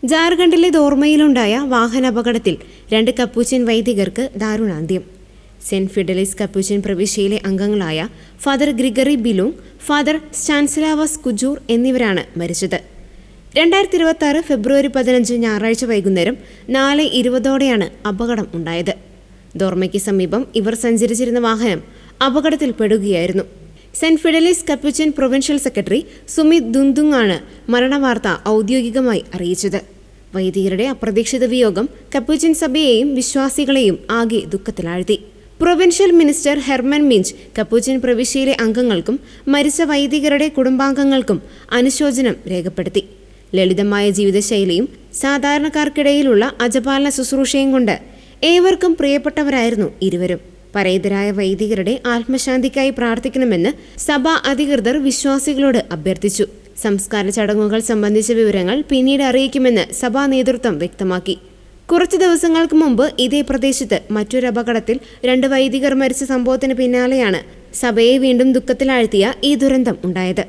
ജാർഖണ്ഡിലെ ദോർമയിലുണ്ടായ വാഹനാപകടത്തിൽ 2 കപ്പൂച്ചിൻ വൈദികർക്ക് ദാരുണാന്ത്യം. സെന്റ് ഫിഡലിസ് കപ്പൂച്ചിൻ പ്രവിശ്യയിലെ അംഗങ്ങളായ father Gregory Bilong, father Stanislaus Kujur എന്നിവരാണ് മരിച്ചത്. 2026 ഫെബ്രുവരി 15 ഞായറാഴ്ച വൈകുന്നേരം 4:20 അപകടം ഉണ്ടായത്. ദോർമയ്ക്ക് സമീപം ഇവർ സഞ്ചരിച്ചിരുന്ന വാഹനം അപകടത്തിൽപ്പെടുകയായിരുന്നു. Saint Fidelis Capuchin provincial secretary Sumit Dundung ആണ് മരണവാർത്ത ഔദ്യോഗികമായി അറിയിച്ചത്. വൈദികരുടെ അപ്രതീക്ഷിത വിയോഗം കപ്പൂച്ചിൻ സഭയെയും വിശ്വാസികളെയും ആകെ ദുഃഖത്തിലാഴ്ത്തി. പ്രൊവിൻഷ്യൽ മിനിസ്റ്റർ ഹെർമൻ മിഞ്ച് കപ്പൂച്ചിൻ പ്രവിശ്യയിലെ അംഗങ്ങൾക്കും മരിച്ച വൈദികരുടെ കുടുംബാംഗങ്ങൾക്കും അനുശോചനം രേഖപ്പെടുത്തി. ലളിതമായ ജീവിതശൈലിയും സാധാരണക്കാർക്കിടയിലുള്ള അജപാലന ശുശ്രൂഷയും കൊണ്ട് ഏവർക്കും പ്രിയപ്പെട്ടവരായിരുന്നു ഇരുവരും. പരേതരായ വൈദികരുടെ ആത്മശാന്തിക്കായി പ്രാർത്ഥിക്കണമെന്ന് സഭാ അധികൃതർ വിശ്വാസികളോട് അഭ്യർത്ഥിച്ചു. സംസ്കാര ചടങ്ങുകൾ സംബന്ധിച്ച വിവരങ്ങൾ പിന്നീട് അറിയിക്കുമെന്ന് സഭാ നേതൃത്വം വ്യക്തമാക്കി. കുറച്ചു ദിവസങ്ങൾക്ക് മുമ്പ് ഇതേ പ്രദേശത്ത് മറ്റൊരു അപകടത്തിൽ 2 വൈദികർ മരിച്ച സംഭവത്തിന് പിന്നാലെയാണ് സഭയെ വീണ്ടും ദുഃഖത്തിലാഴ്ത്തിയ ഈ ദുരന്തം ഉണ്ടായത്.